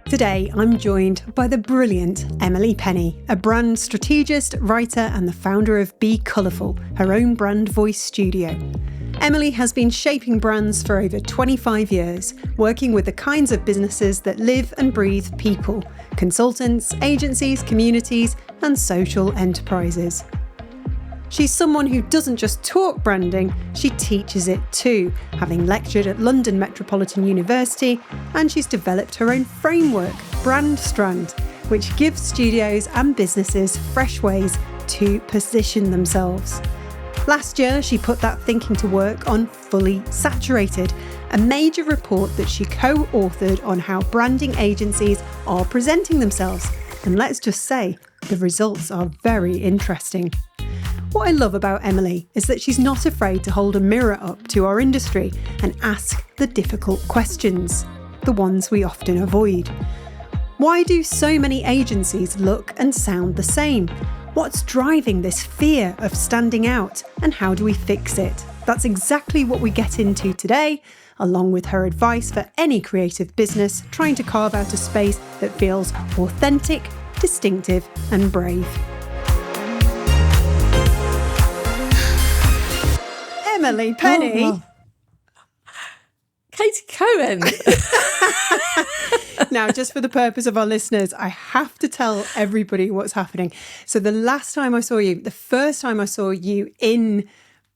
Today, I'm joined by the brilliant Emily Penny, a brand strategist, writer, and the founder of Be Colourful, her own brand voice studio. Emily has been shaping brands for over 25 years, working with the kinds of businesses that live and breathe people, consultants, agencies, communities, and social enterprises. She's someone who doesn't just talk branding, she teaches it too, having lectured at London Metropolitan University, and she's developed her own framework, Brandstrand, which gives studios and businesses fresh ways to position themselves. Last year, she put that thinking to work on Fully Saturated, a major report that she co-authored on how branding agencies are presenting themselves. And let's just say, the results are very interesting. What I love about Emily is that she's not afraid to hold a mirror up to our industry and ask the difficult questions, the ones we often avoid. Why do so many agencies look and sound the same? What's driving this fear of standing out, and how do we fix it? That's exactly what we get into today, along with her advice for any creative business trying to carve out a space that feels authentic, distinctive, and brave. Emily Penny. Oh. Katy Cowan. Now, just for the purpose of our listeners, I have to tell everybody what's happening. So the first time I saw you in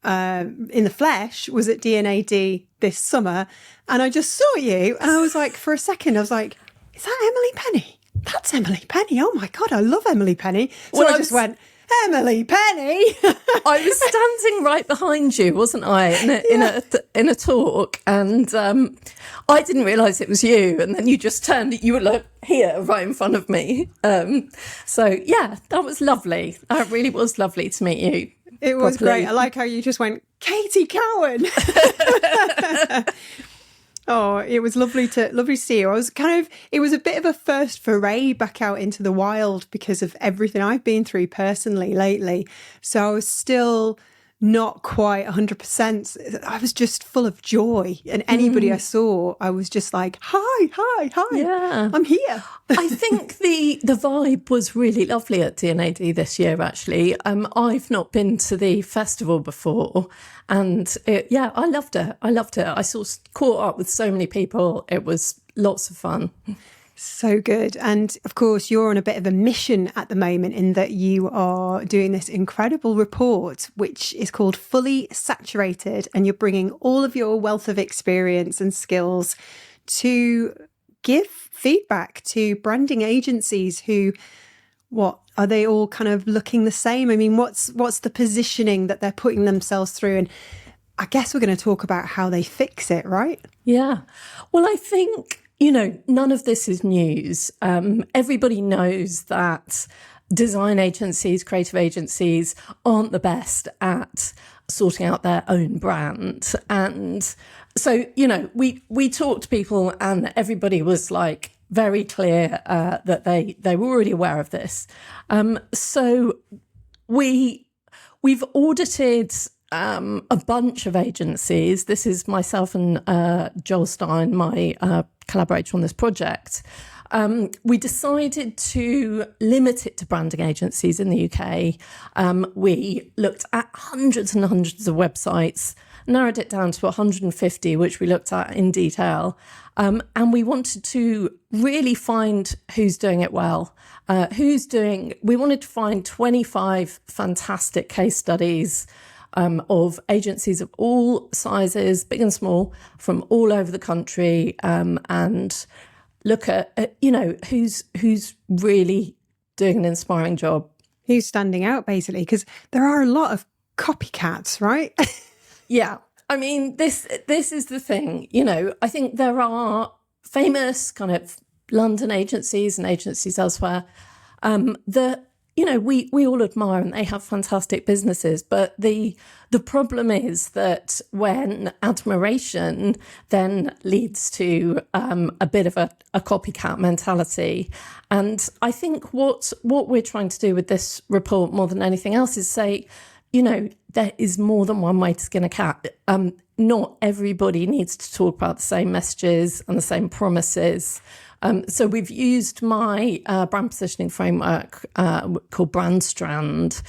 the flesh was at D&AD this summer, and I just saw you, and I was like, for a second, I was like, is that Emily Penny? That's Emily Penny. Oh my God, I love Emily Penny. So I just went, Emily Penny. I was standing right behind you, wasn't I, in a talk, and I didn't realise it was you. And then you just turned, you were like here, right in front of me. So yeah, that was lovely. It really was lovely to meet you. It was great. I like how you just went, Katy Cowan. Oh, it was lovely to see you. It was a bit of a first foray back out into the wild because of everything I've been through personally lately. So I was still not quite 100%. I was just full of joy. And anybody I saw, I was just like, hi, yeah. I'm here. I think the vibe was really lovely at D&AD this year, actually. I've not been to the festival before, and I loved it. I caught up with so many people. It was lots of fun. So good. And of course, you're on a bit of a mission at the moment in that you are doing this incredible report, which is called Fully Saturated. And you're bringing all of your wealth of experience and skills to give feedback to branding agencies who, are they all kind of looking the same? I mean, what's the positioning that they're putting themselves through? And I guess we're going to talk about how they fix it, right? Yeah. Well, I think, none of this is news. Everybody knows that design agencies, creative agencies aren't the best at sorting out their own brand. And so, we talked to people and everybody was like very clear that they were already aware of this. So we've audited a bunch of agencies. This is myself and Joel Stein, my collaborator on this project. We decided to limit it to branding agencies in the UK. We looked at hundreds and hundreds of websites, narrowed it down to 150, which we looked at in detail. And we wanted to really find who's doing it well. We wanted to find 25 fantastic case studies of agencies of all sizes, big and small, from all over the country, and look at who's really doing an inspiring job. Who's standing out, basically, because there are a lot of copycats, right? Yeah. I mean, this is the thing, I think there are famous kind of London agencies and agencies elsewhere that we all admire, and they have fantastic businesses. But the problem is that when admiration then leads to a bit of a copycat mentality. And I think what we're trying to do with this report more than anything else is say, there is more than one way to skin a cat. Not everybody needs to talk about the same messages and the same promises. So we've used my brand positioning framework called Brandstrand,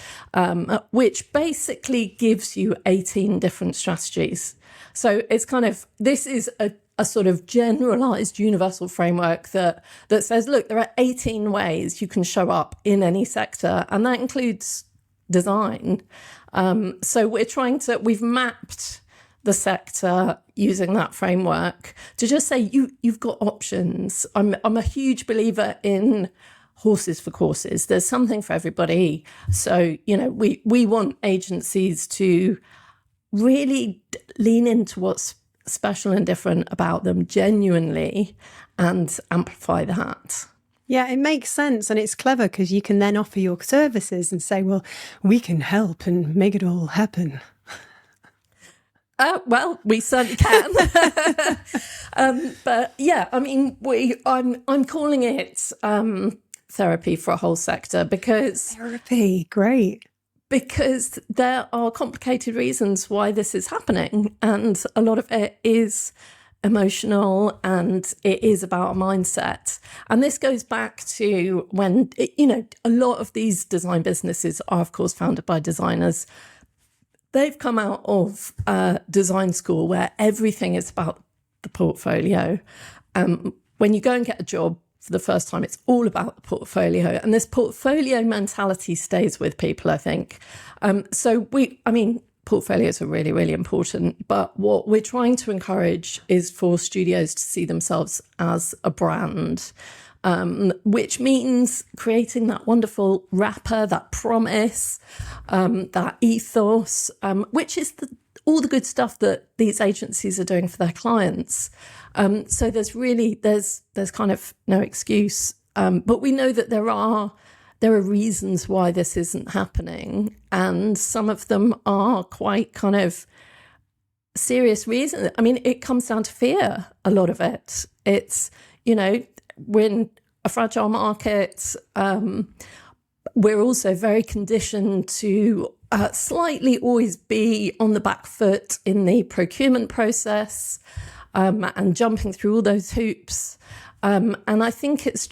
which basically gives you 18 different strategies. So it's this is a sort of generalized universal framework that says, look, there are 18 ways you can show up in any sector, and that includes design. So we've mapped the sector using that framework to just say you've got options. I'm a huge believer in horses for courses. There's something for everybody. So, we want agencies to really lean into what's special and different about them genuinely and amplify that. Yeah, it makes sense. And it's clever because you can then offer your services and say, well, we can help and make it all happen. Well, we certainly can. But yeah, I mean, I'm calling it therapy for a whole sector because... Therapy, great. Because there are complicated reasons why this is happening. And a lot of it is emotional and it is about a mindset. And this goes back to when, a lot of these design businesses are, of course, founded by designers. They've come out of design school where everything is about the portfolio. When you go and get a job for the first time, it's all about the portfolio. And this portfolio mentality stays with people, I think. Portfolios are really, really important. But what we're trying to encourage is for studios to see themselves as a brand, which means creating that wonderful wrapper, that promise, that ethos, which is all the good stuff that these agencies are doing for their clients. So there's kind of no excuse. But we know that there are reasons why this isn't happening. And some of them are quite kind of serious reasons. I mean, it comes down to fear, a lot of it. It's, we're in a fragile market. We're also very conditioned to slightly always be on the back foot in the procurement process and jumping through all those hoops. And I think it's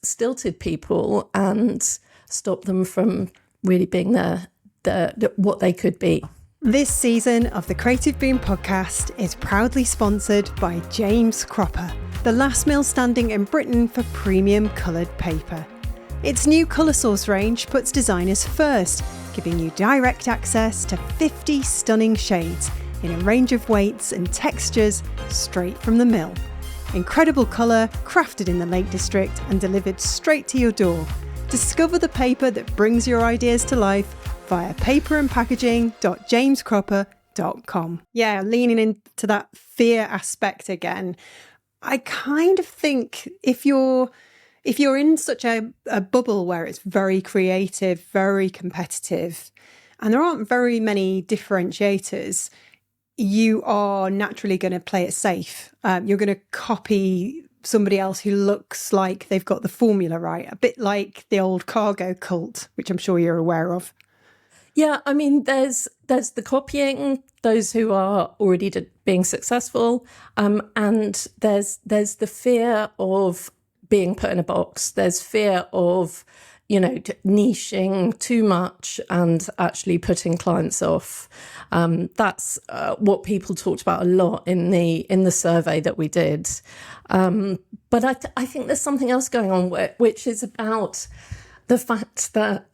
stilted people and stopped them from really being what they could be. This season of the Creative Boom podcast is proudly sponsored by James Cropper, the last mill standing in Britain for premium coloured paper. Its new colour source range puts designers first, giving you direct access to 50 stunning shades in a range of weights and textures straight from the mill. Incredible colour, crafted in the Lake District and delivered straight to your door. Discover the paper that brings your ideas to life via paperandpackaging.jamescropper.com. Yeah, leaning into that fear aspect again. I kind of think if you're in such a bubble where it's very creative, very competitive, and there aren't very many differentiators, you are naturally going to play it safe. You're going to copy somebody else who looks like they've got the formula right, a bit like the old cargo cult, which I'm sure you're aware of. Yeah, I mean, there's the copying, those who are already being successful, and there's the fear of being put in a box. There's fear of, niching too much and actually putting clients off. That's what people talked about a lot in the survey that we did. But I think there's something else going on which is about the fact that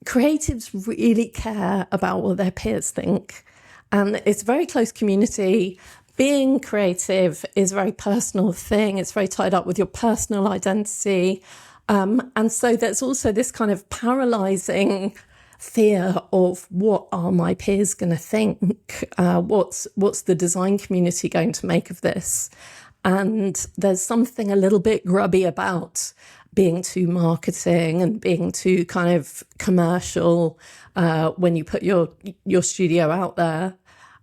creatives really care about what their peers think. And it's a very close community. Being creative is a very personal thing. It's very tied up with your personal identity. And so there's also this kind of paralysing fear of what are my peers going to think? What's the design community going to make of this? And there's something a little bit grubby about being too marketing and being too kind of commercial when you put your studio out there.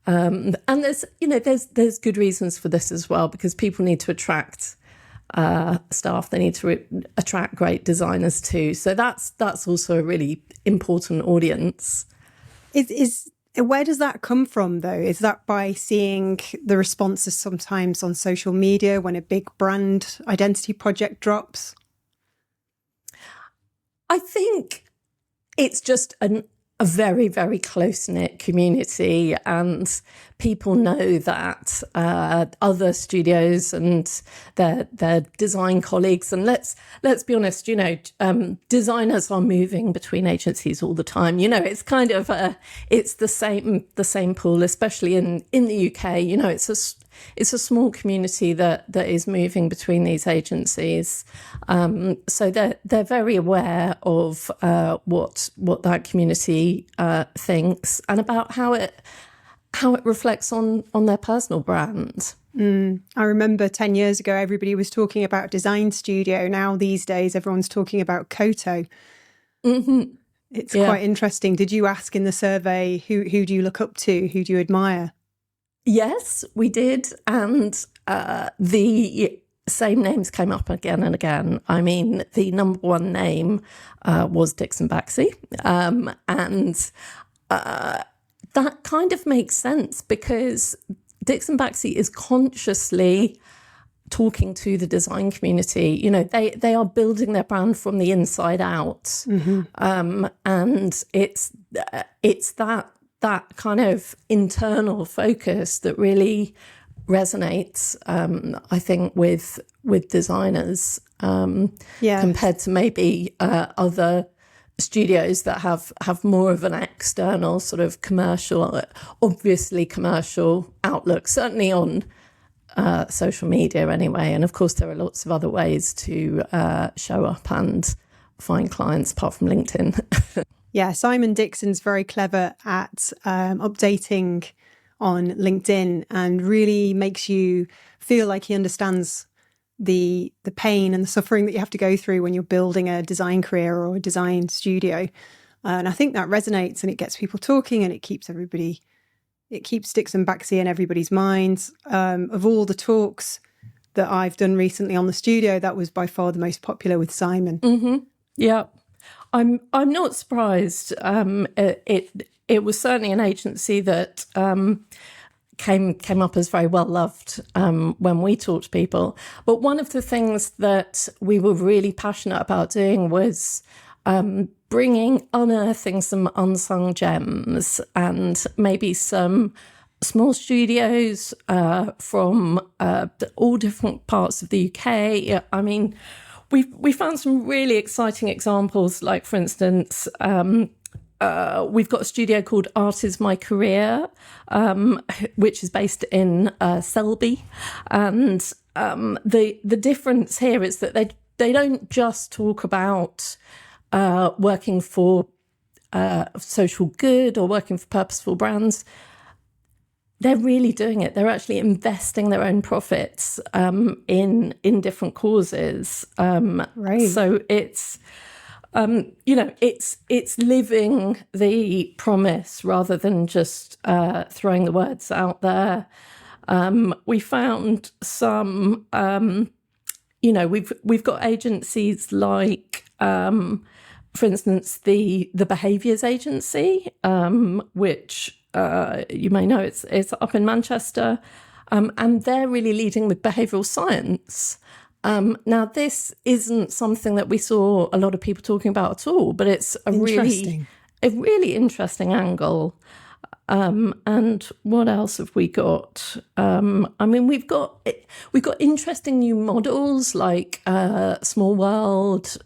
And there's good reasons for this as well, because people need to attract staff. They need to attract great designers too. So that's also a really important audience. Is Where does that come from, though? Is that by seeing the responses sometimes on social media when a big brand identity project drops? I think it's just a very, very close-knit community, and people know that other studios and their design colleagues, and let's be honest, designers are moving between agencies all the time. It's kind of it's the same pool, especially in the UK. It's a small community that is moving between these agencies, so they're very aware of what that community thinks and about how it reflects on their personal brand. I remember 10 years ago, everybody was talking about design studio. Now these days, everyone's talking about Koto. Mm-hmm. It's quite interesting. Did you ask in the survey, who do you look up to? Who do you admire? Yes, we did. And the same names came up again and again. I mean, the number one name was Dixon Baxi. And that kind of makes sense because Dixon Baxi is consciously talking to the design community. They are building their brand from the inside out. Mm-hmm. And it's that kind of internal focus that really resonates, I think, with designers compared to maybe other studios that have more of an external sort of obviously commercial outlook, certainly on social media anyway. And of course, there are lots of other ways to show up and find clients apart from LinkedIn. Yeah, Simon Dixon's very clever at updating on LinkedIn and really makes you feel like he understands the pain and the suffering that you have to go through when you're building a design career or a design studio. And I think that resonates and it gets people talking and it keeps Dixon Baxi in everybody's minds. Of all the talks that I've done recently on the studio, that was by far the most popular with Simon. Mm-hmm. Yeah. I'm not surprised. It was certainly an agency that came up as very well loved when we talked to people. But one of the things that we were really passionate about doing was unearthing some unsung gems and maybe some small studios from all different parts of the UK. I mean, we found some really exciting examples, like, for instance, we've got a studio called Art Is My Career, which is based in Selby. And the difference here is that they don't just talk about working for social good or working for purposeful brands. They're really doing it. They're actually investing their own profits in different causes. Right. So it's it's living the promise rather than just throwing the words out there. We found some, we've got agencies like, for instance, the Behaviours Agency, which you may know it's up in Manchester, and they're really leading with behavioural science. Now, this isn't something that we saw a lot of people talking about at all, but it's a really interesting angle. And what else have we got? I mean, we've got interesting new models like Small World,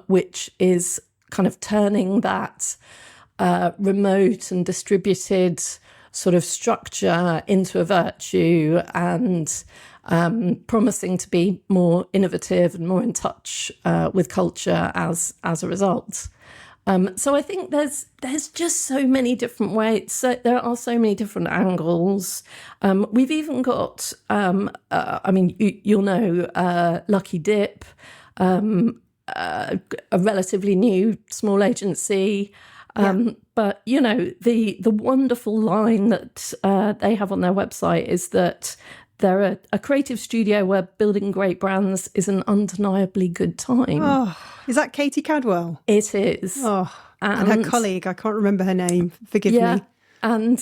which is kind of turning that remote and distributed sort of structure into a virtue and promising to be more innovative and more in touch with culture as a result. So I think there's just so many different ways. So there are so many different angles. We've even got, you'll know, Lucky Dip, a relatively new small agency. But, the wonderful line that they have on their website is that they're a creative studio where building great brands is an undeniably good time. Oh, is that Katy Cadwell? It is. Oh, and her colleague, I can't remember her name. Forgive me. And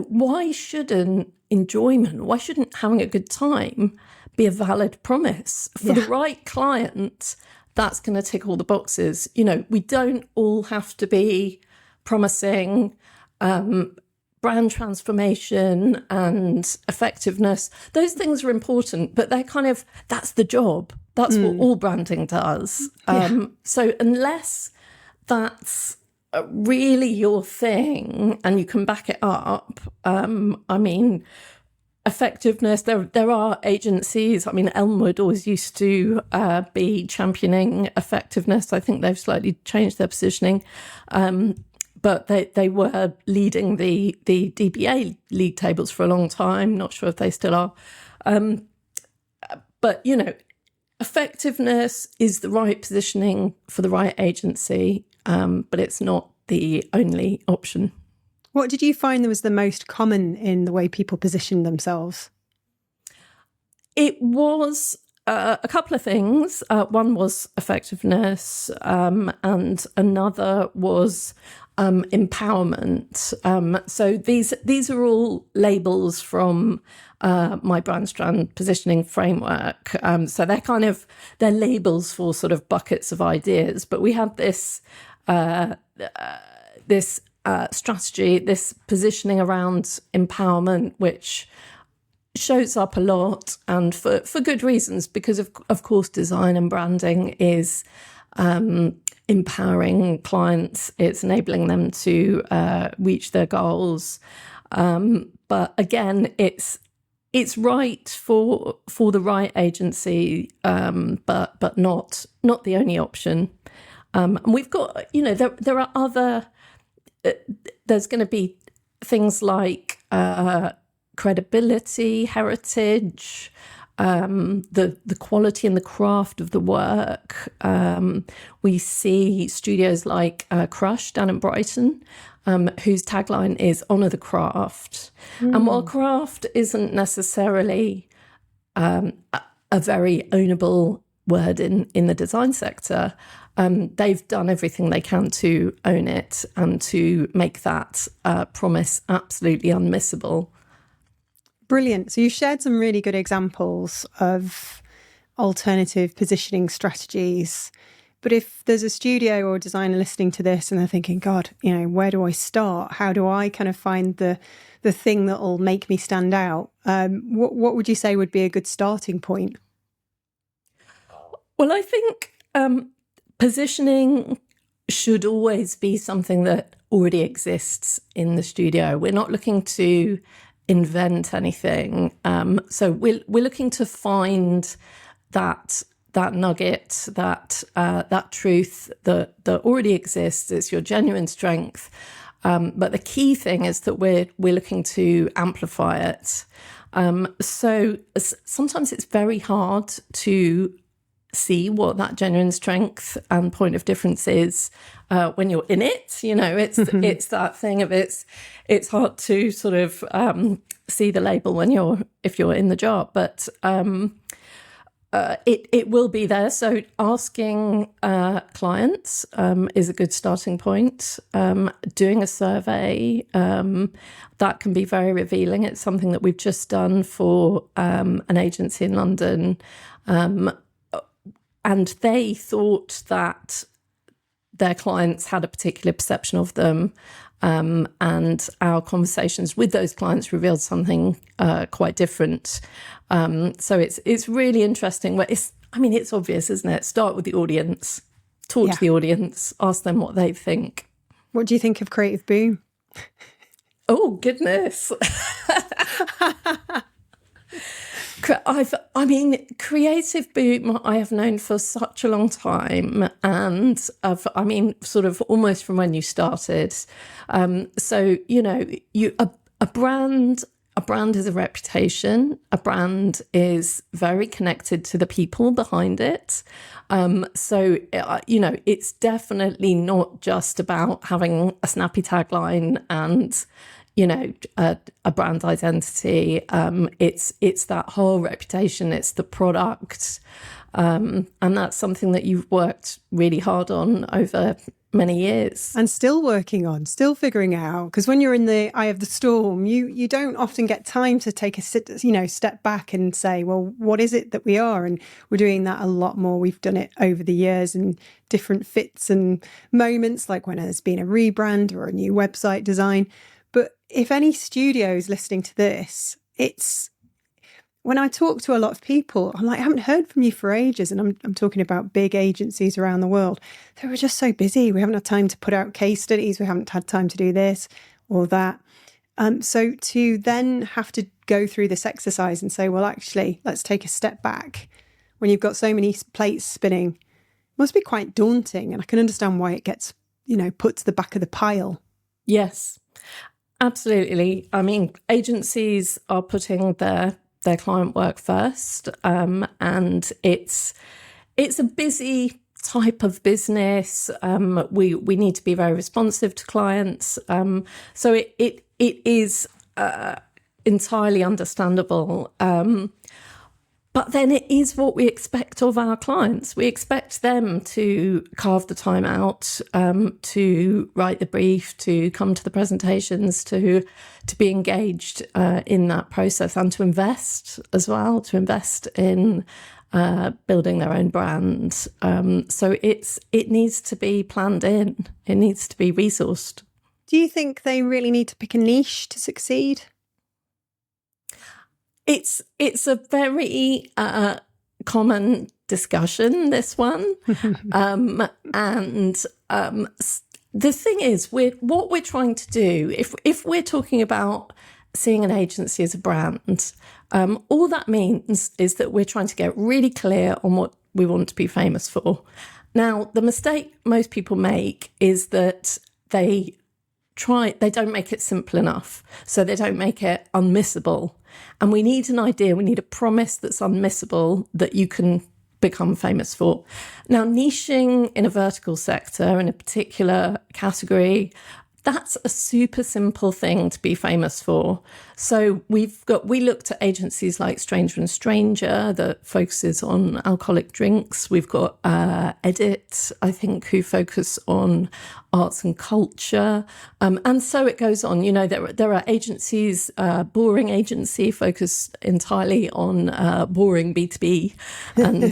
why shouldn't enjoyment, why shouldn't having a good time be a valid promise for the right client? That's going to tick all the boxes. We don't all have to be promising brand transformation and effectiveness. Those things are important, but that's the job. That's what all branding does. So unless that's really your thing and you can back it up, effectiveness, there are agencies. Elmwood always used to be championing effectiveness. I think they've slightly changed their positioning. But they were leading the DBA league tables for a long time. Not sure if they still are. But, effectiveness is the right positioning for the right agency, but it's not the only option. What did you find was the most common in the way people positioned themselves? It was a couple of things. One was effectiveness, and another was empowerment. So these are all labels from my Brandstrand positioning framework. So they're labels for sort of buckets of ideas. But we have this strategy, this positioning around empowerment, which shows up a lot, and for good reasons, because of course design and branding is empowering clients. It's enabling them to reach their goals. But again, it's right for the right agency, but not the only option. And we've got, there are other. There's going to be things like credibility, heritage, the quality and the craft of the work. We see studios like Crush down in Brighton, whose tagline is "Honour the craft." And while craft isn't necessarily a very ownable word in the design sector, they've done everything they can to own it and to make that promise absolutely unmissable. Brilliant. So you shared some really good examples of alternative positioning strategies. But if there's a studio or a designer listening to this and they're thinking, God, where do I start? How do I kind of find the thing that will make me stand out? What would you say would be a good starting point? Well, I think positioning should always be something that already exists in the studio. We're not looking to invent anything. So we're looking to find that nugget, that truth that already exists. It's your genuine strength. But the key thing is that we're looking to amplify it. So sometimes it's very hard to see what that genuine strength and point of difference is when you're in it. It's that thing of it's hard to sort of see the label if you're in the job, but it will be there. So asking clients is a good starting point. Doing a survey, that can be very revealing. It's something that we've just done for an agency in London. And they thought that their clients had a particular perception of them. And our conversations with those clients revealed something quite different. So it's really interesting. But it's obvious, isn't it? Start with the audience, talk to the audience, ask them what they think. What do you think of Creative Boom? Oh, goodness. Creative Boom I have known for such a long time, and sort of almost from when you started. So a brand is a reputation. A brand is very connected to the people behind it. So it's definitely not just about having a snappy tagline and a brand identity. It's that whole reputation. It's the product, and that's something that you've worked really hard on over many years. And still working on, still figuring out, because when you're in the eye of the storm, you don't often get time to take a step back and say, well, what is it that we are? And we're doing that a lot more. We've done it over the years in different fits and moments, like when there's been a rebrand or a new website design. But if any studio is listening to this, it's when I talk to a lot of people, I'm like, I haven't heard from you for ages. And I'm talking about big agencies around the world. They were just so busy. We haven't had time to put out case studies. We haven't had time to do this or that. So to then have to go through this exercise and say, well, actually, let's take a step back when you've got so many plates spinning, must be quite daunting. And I can understand why it gets, put to the back of the pile. Yes, absolutely. I mean, agencies are putting their client work first, and it's a busy type of business. We need to be very responsive to clients, so it is entirely understandable. But then it is what we expect of our clients. We expect them to carve the time out, to write the brief, to come to the presentations, to be engaged in that process, and to invest as well, to invest in building their own brand. So it needs to be planned in. It needs to be resourced. Do you think they really need to pick a niche to succeed? It's a very common discussion, this one. The thing is, what we're trying to do, if we're talking about seeing an agency as a brand, all that means is that we're trying to get really clear on what we want to be famous for. Now, the mistake most people make is that they don't make it simple enough. So they don't make it unmissable. And we need an idea, we need a promise that's unmissable that you can become famous for. Now, niching in a vertical sector, in a particular category, that's a super simple thing to be famous for. So we looked at agencies like Stranger and Stranger that focuses on alcoholic drinks. We've got Edit, I think, who focus on arts and culture. And so it goes on. There are agencies, Boring Agency, focus entirely on boring B2B and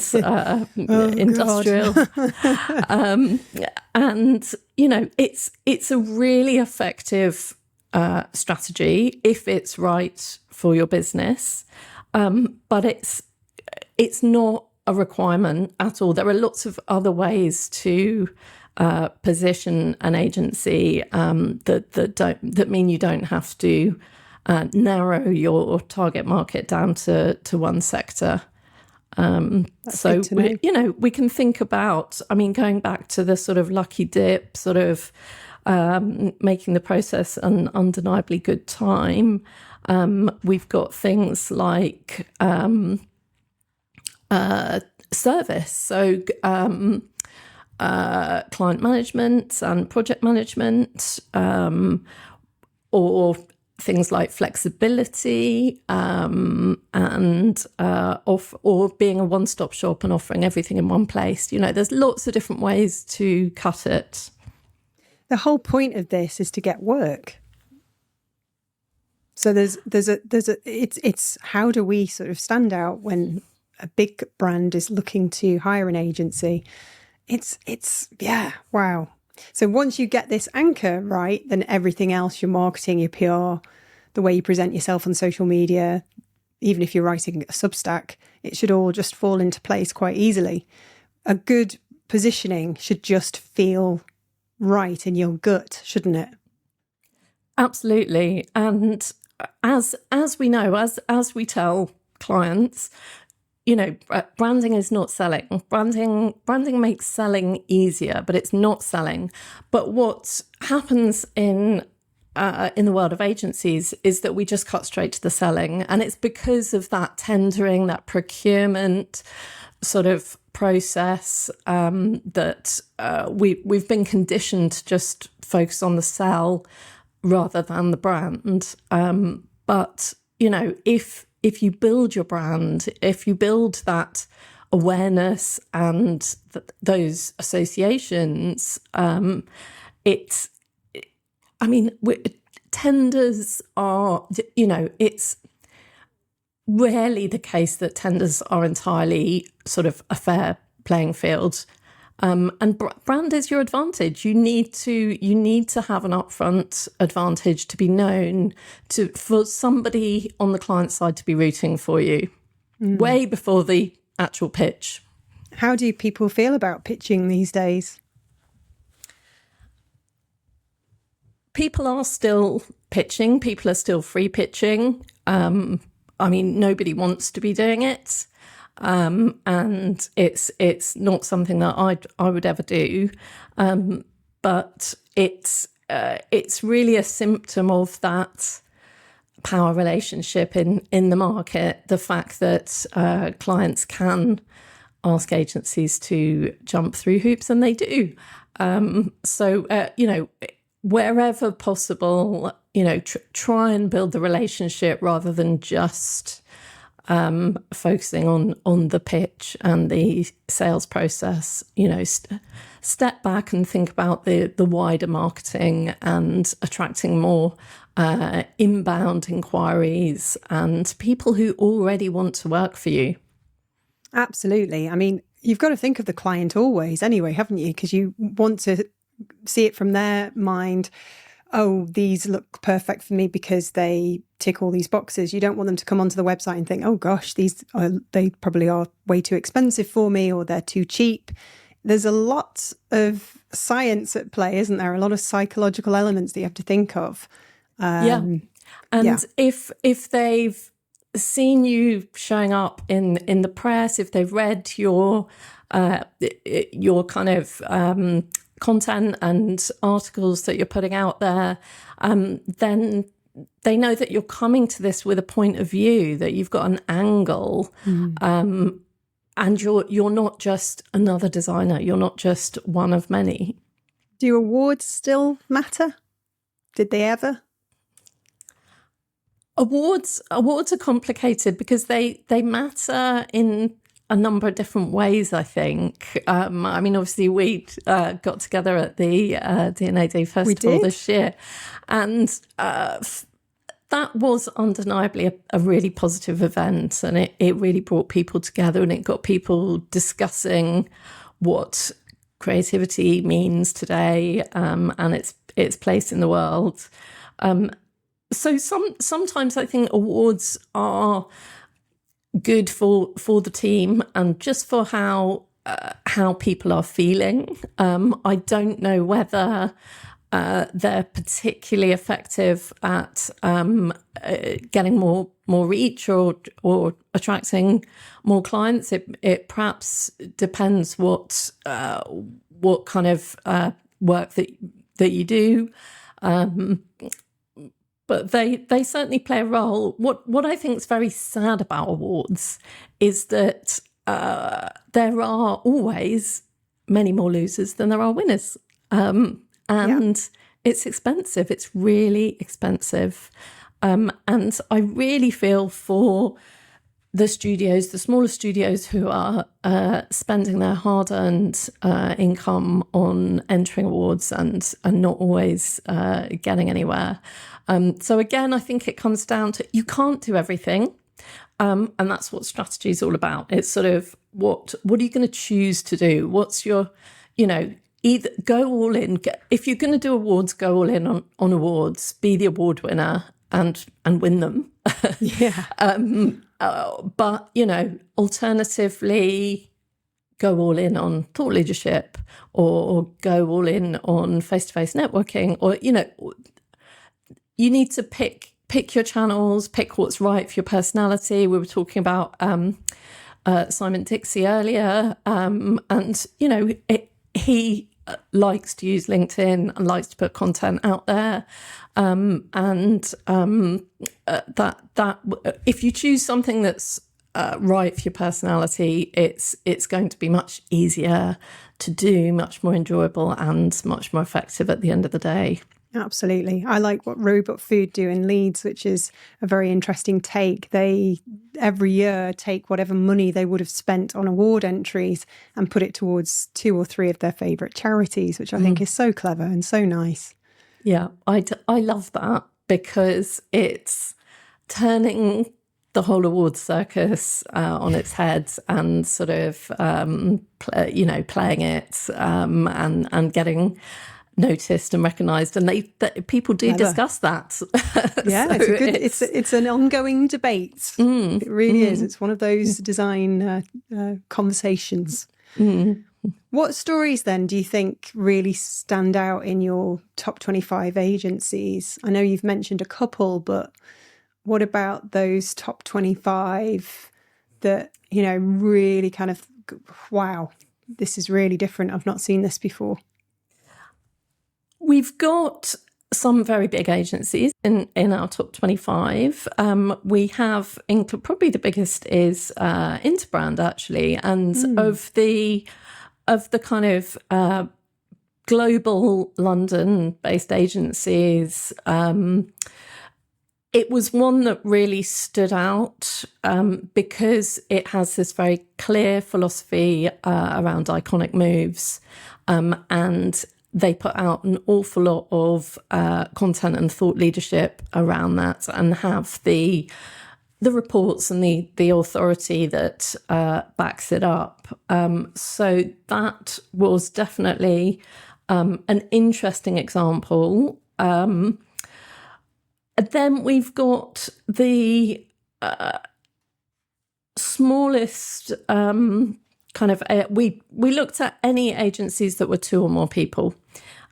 industrial. And it's a really effective strategy if it's right for your business, but it's not a requirement at all. There are lots of other ways to position an agency that mean you don't have to narrow your target market down to one sector. So we can think about, going back to the sort of lucky dip, sort of making the process an undeniably good time. We've got things like service, so client management and project management, or things like flexibility, or being a one-stop shop and offering everything in one place. There's lots of different ways to cut it. The whole point of this is to get work. So it's how do we sort of stand out when a big brand is looking to hire an agency? Wow. So once you get this anchor right, then everything else, your marketing, your PR, the way you present yourself on social media, even if you're writing a Substack, it should all just fall into place quite easily. A good positioning should just feel right in your gut, shouldn't it? Absolutely. And as we know, as we tell clients, branding is not selling. Branding makes selling easier, but it's not selling. But what happens in the world of agencies is that we just cut straight to the selling, and it's because of that tendering, that procurement sort of process, that we've been conditioned to just focus on the sell rather than the brand. But if you build your brand, if you build that awareness and those associations, tenders are, it's rarely the case that tenders are entirely sort of a fair playing field. And brand is your advantage. You need to have an upfront advantage to be known, for somebody on the client side to be rooting for you way before the actual pitch. How do people feel about pitching these days? People are still pitching. People are still free pitching. Nobody wants to be doing it. And it's not something that I would ever do. But it's really a symptom of that power relationship in the market. The fact that clients can ask agencies to jump through hoops, and they do. Wherever possible, try and build the relationship rather than just focusing on the pitch and the sales process. Step back and think about the wider marketing and attracting more inbound inquiries and people who already want to work for you. Absolutely. I mean, you've got to think of the client always anyway, haven't you? Because you want to see it from their mind. Oh, these look perfect for me because they tick all these boxes. You don't want them to come onto the website and think, oh gosh, they probably are way too expensive for me, or they're too cheap. There's a lot of science at play, isn't there? A lot of psychological elements that you have to think of. If they've seen you showing up in the press, if they've read your kind of content and articles that you're putting out there, then they know that you're coming to this with a point of view, that you've got an angle, and you're not just another designer. You're not just one of many. Do awards still matter? Did they ever? Awards are complicated because they matter in a number of different ways, I think. Obviously, we got together at the D&AD Festival this year, and that was undeniably a really positive event, and it really brought people together, and it got people discussing what creativity means today, and its place in the world. So sometimes I think awards are good for the team and just for how people are feeling. I don't know whether they're particularly effective at getting more reach or attracting more clients. It perhaps depends what kind of work that you do. But they certainly play a role. What I think is very sad about awards is that there are always many more losers than there are winners. It's expensive. It's really expensive. And I really feel for the studios, the smaller studios who are spending their hard-earned income on entering awards and not always getting anywhere. So again, I think it comes down to you can't do everything. And that's what strategy is all about. It's sort of what are you going to choose to do? What's your, either go all in. If you're going to do awards, go all in on awards. Be the award winner and win them. Yeah. But, alternatively, go all in on thought leadership or go all in on face-to-face networking, or, you need to pick your channels, pick what's right for your personality. We were talking about Simon Dixie earlier, and, he likes to use LinkedIn and likes to put content out there. That if you choose something that's right for your personality, it's going to be much easier to do, much more enjoyable, and much more effective at the end of the day. Absolutely. I like what Robot Food do in Leeds, which is a very interesting take. They, every year, take whatever money they would have spent on award entries and put it towards 2 or 3 of their favourite charities, which I think is so clever and so nice. Yeah, I love that, because it's turning the whole awards circus on its head and sort of, playing it and getting noticed and recognised, and people do discuss that. Yeah, so it's an ongoing debate. It really is. It's one of those design conversations. What stories then do you think really stand out in your top 25 agencies? I know you've mentioned a couple, but what about those top 25 that, really kind of, wow, this is really different. I've not seen this before. We've got some very big agencies in our top 25. We have, probably the biggest is Interbrand, actually, and of the kind of global London-based agencies, it was one that really stood out because it has this very clear philosophy around iconic moves, and they put out an awful lot of content and thought leadership around that, and have the reports and the authority that backs it up. So that was definitely an interesting example. Then we've got the smallest we looked at any agencies that were 2 or more people.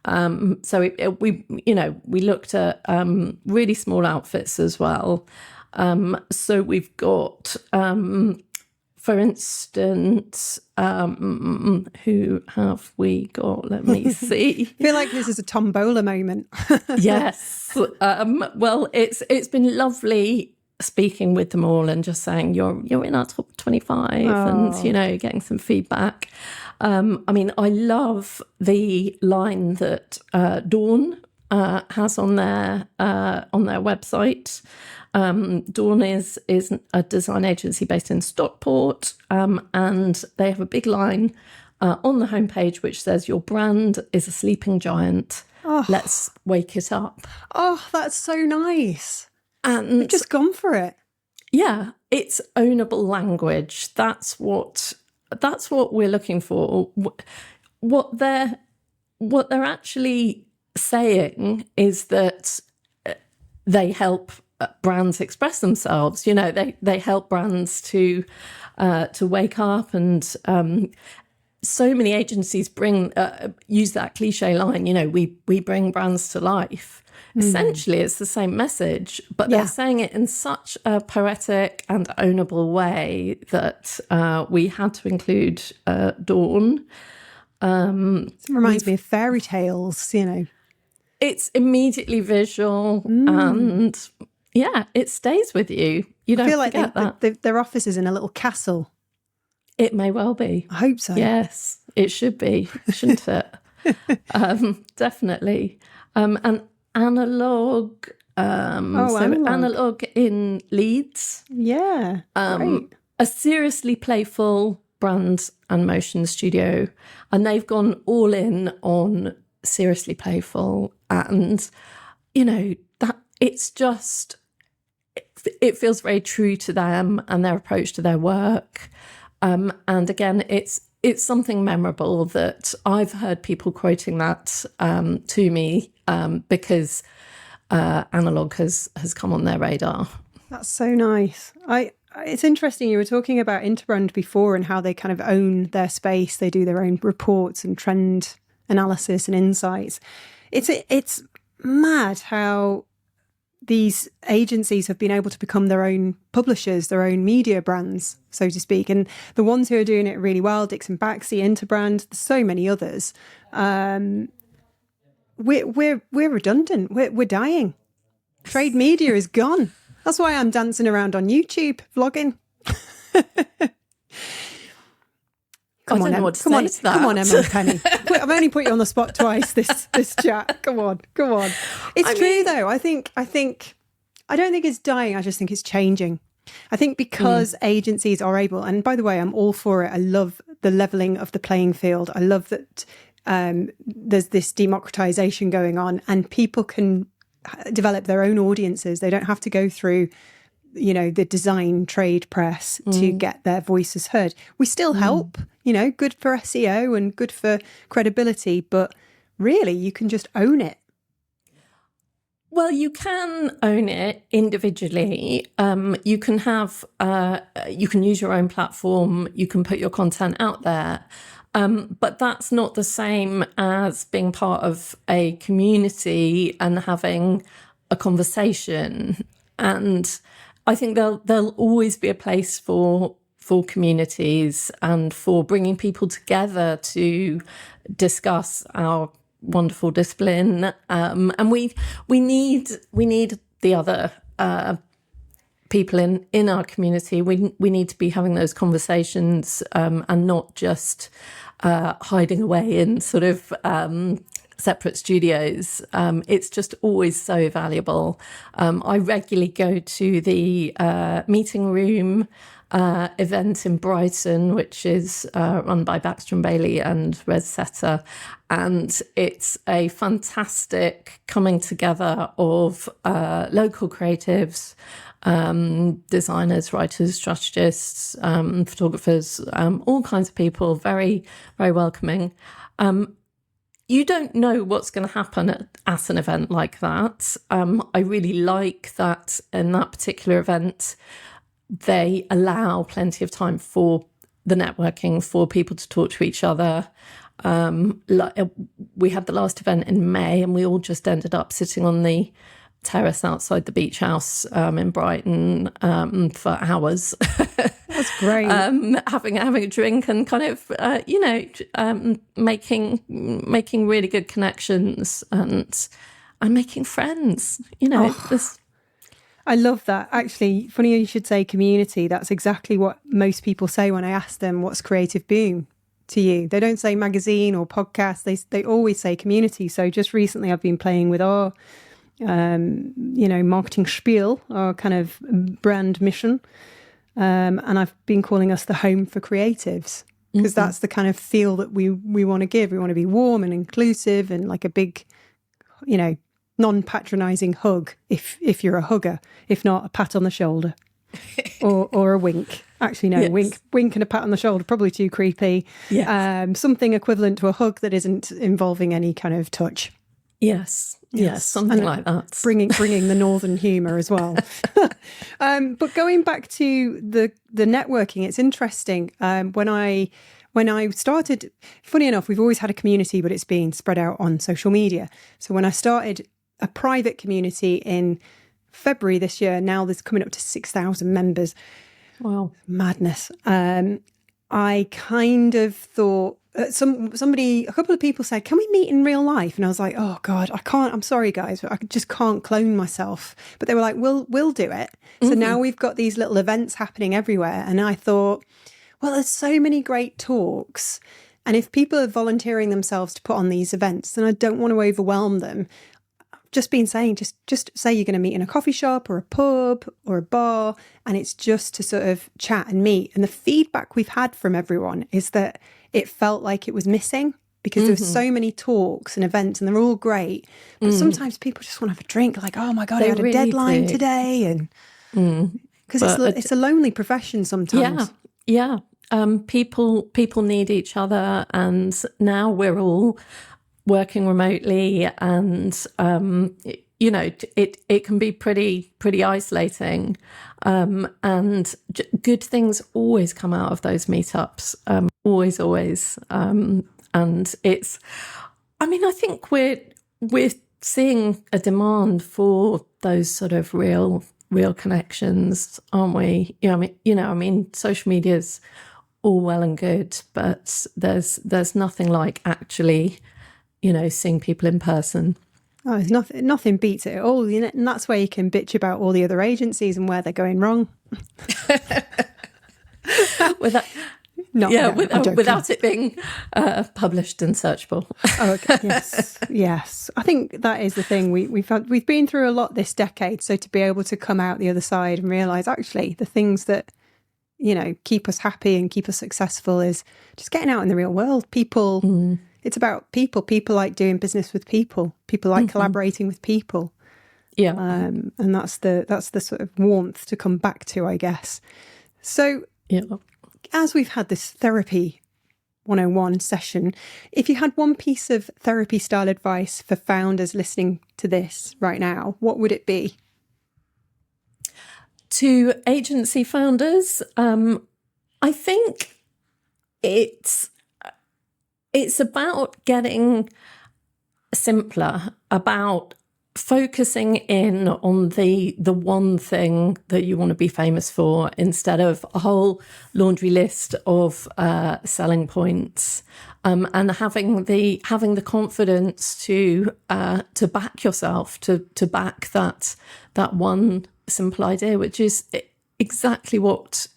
So we looked at really small outfits as well. So we've got, for instance, who have we got? Let me see. I feel like this is a tombola moment. Yes. Well, it's been lovely speaking with them all and just saying you're in our top 25 and getting some feedback. I mean, I love the line that Dawn has on their website. Dawn is a design agency based in Stockport, and they have a big line on the homepage which says, "Your brand is a sleeping giant. Let's wake it up." Oh, that's so nice. And we've just gone for it. Yeah, it's ownable language. That's what we're looking for. What they're actually saying is that they help brands express themselves. They help brands to wake up, and so many agencies use that cliche line. We bring brands to life. Essentially, it's the same message, but they're saying it in such a poetic and ownable way that we had to include Dawn. It reminds me of fairy tales, It's immediately visual and, it stays with you. You don't forget that. Their office is in a little castle. It may well be. I hope so. Yes, it should be, shouldn't it? Definitely. And Analog, Analog in Leeds. Yeah, great. A seriously playful brand and motion studio, and they've gone all in on seriously playful, and that it's just it feels very true to them and their approach to their work, and again it's something memorable that I've heard people quoting that to me because Analog has come on their radar. That's so nice. It's interesting, you were talking about Interbrand before and how they kind of own their space. They do their own reports and trend analysis and insights. It's mad how these agencies have been able to become their own publishers, their own media brands, so to speak. And the ones who are doing it really well, Dixon Baxi, Interbrand, so many others. We're redundant. We're dying. Trade media is gone. That's why I'm dancing around on YouTube, vlogging. Come on, Emily Penny. I've only put you on the spot twice this chat. Come on. It's true though. I don't think it's dying. I just think it's changing. I think because agencies are able, and by the way, I'm all for it. I love the levelling of the playing field. I love that there's this democratization going on and people can develop their own audiences. They don't have to go through, the design trade press to get their voices heard. We still help, good for SEO and good for credibility, but really you can just own it. Well, you can own it individually. You can have, you can use your own platform. You can put your content out there. But that's not the same as being part of a community and having a conversation. And I think there'll always be a place for communities and for bringing people together to discuss our wonderful discipline, and we need the other people in our community. We need to be having those conversations and not just hiding away in sort of separate studios. It's just always so valuable. I regularly go to the meeting room event in Brighton, which is run by Brandstrand and Res Setter, and it's a fantastic coming together of local creatives, designers, writers, strategists, photographers, all kinds of people, very, very welcoming. You don't know what's going to happen at an event like that. I really like that in that particular event, they allow plenty of time for the networking, for people to talk to each other. We had the last event in May and we all just ended up sitting on the terrace outside the beach house in Brighton for hours. That's great. Having a drink and kind of, making really good connections and making friends, I love that. Actually, funny you should say community. That's exactly what most people say when I ask them, what's Creative Boom to you? They don't say magazine or podcast. They always say community. So just recently I've been playing with our, marketing spiel, our kind of brand mission. And I've been calling us the home for creatives because that's the kind of feel that we want to give. We want to be warm and inclusive and like a big, non-patronising hug if you're a hugger. If not, a pat on the shoulder or a wink. Actually, no, yes. Wink and a pat on the shoulder, probably too creepy. Yes. Something equivalent to a hug that isn't involving any kind of touch. Yes, something like that. Bringing the northern humour as well. But going back to the networking, it's interesting. When I started, funny enough, we've always had a community, but it's been spread out on social media. So when I started a private community in February this year, now there's coming up to 6,000 members. Wow. Madness. I kind of thought, a couple of people said, can we meet in real life? And I was like, oh God, I can't, I'm sorry guys, but I just can't clone myself. But they were like, we'll do it. So now we've got these little events happening everywhere. And I thought, well, there's so many great talks. And if people are volunteering themselves to put on these events, then I don't want to overwhelm them. Just been saying, just say you're going to meet in a coffee shop or a pub or a bar, and it's just to sort of chat and meet. And the feedback we've had from everyone is that it felt like it was missing because there were so many talks and events and they're all great. But sometimes people just want to have a drink, like, oh my God, I had a deadline today. And because it's a lonely profession sometimes. Yeah. People need each other, and now we're all working remotely, and it can be pretty isolating, and good things always come out of those meetups, always, and it's, I think we're seeing a demand for those sort of real connections, aren't we? Social media's all well and good, but there's nothing like actually seeing people in person. Oh, there's nothing beats it at all, and that's where you can bitch about all the other agencies and where they're going wrong. Not, yeah, no, I'm joking. without it being published and searchable. Oh, okay. Yes. I think that is the thing. We've been through a lot this decade, so to be able to come out the other side and realise actually the things that, you know, keep us happy and keep us successful is just getting out in the real world. People, it's about people. People like doing business with people. People like collaborating with people. Yeah, and that's the sort of warmth to come back to, I guess. So, as we've had this therapy 101 session, if you had one piece of therapy style advice for founders listening to this right now, what would it be? To agency founders, I think it's about getting simpler, about focusing in on the one thing that you want to be famous for instead of a whole laundry list of selling points, and having the confidence to back yourself, to back that one simple idea, which is exactly what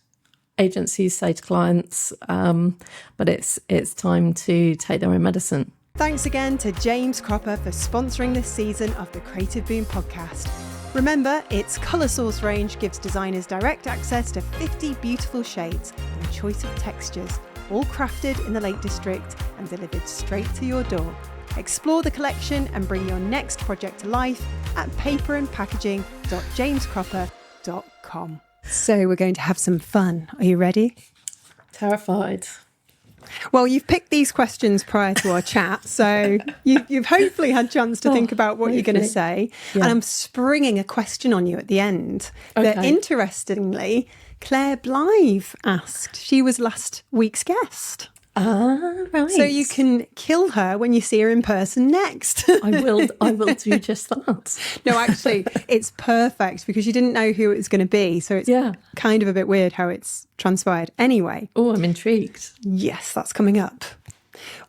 agencies say to clients, but it's time to take their own medicine. Thanks again to James Cropper for sponsoring this season of the Creative Boom podcast. Remember, its colour source range gives designers direct access to 50 beautiful shades and a choice of textures, all crafted in the Lake District and delivered straight to your door. Explore the collection and bring your next project to life at paperandpackaging.jamescropper.com. So we're going to have some fun. Are you ready? Terrified. Well, you've picked these questions prior to our chat, so you've hopefully had a chance to think about what you're going to say. Yeah. And I'm springing a question on you at the end that, interestingly, Claire Blythe asked. She was last week's guest. Ah, right. So you can kill her when you see her in person next. I will do just that. No, actually, it's perfect because you didn't know who it was going to be. So it's kind of a bit weird how it's transpired. Anyway. Oh, I'm intrigued. Yes, that's coming up.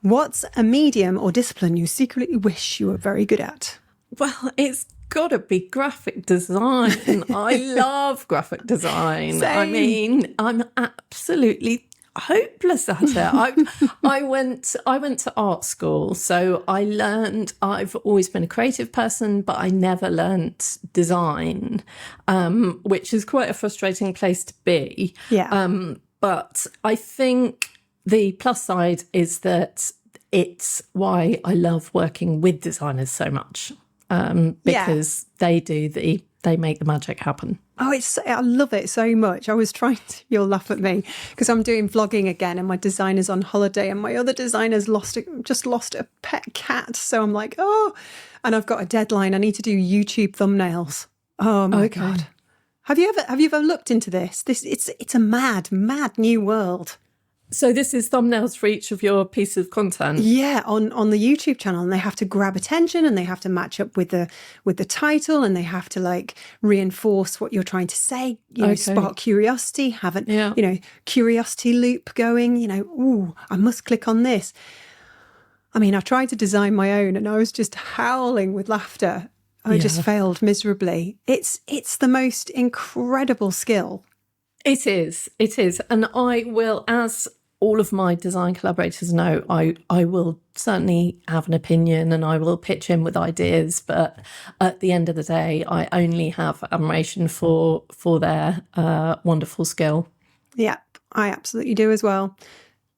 What's a medium or discipline you secretly wish you were very good at? Well, it's got to be graphic design. I love graphic design. Same. I mean, I'm absolutely hopeless at it. I went to art school, so I've always been a creative person, but I never learnt design, which is quite a frustrating place to be. But I think the plus side is that it's why I love working with designers so much, because they make the magic happen. Oh, I love it so much. I was trying to, you'll laugh at me, because I'm doing vlogging again and my designer's on holiday and my other designer's just lost a pet cat. So I'm like, and I've got a deadline. I need to do YouTube thumbnails. Oh my God. Have you ever looked into this? It's a mad new world. So this is thumbnails for each of your pieces of content? Yeah, on the YouTube channel, and they have to grab attention and they have to match up with the title and they have to like reinforce what you're trying to say, spark curiosity, have a curiosity loop going, I must click on this. I mean, I tried to design my own and I was just howling with laughter. I just failed miserably. It's the most incredible skill. It is. And I will, as all of my design collaborators know, I will certainly have an opinion and I will pitch in with ideas. But at the end of the day, I only have admiration for their wonderful skill. Yeah, I absolutely do as well.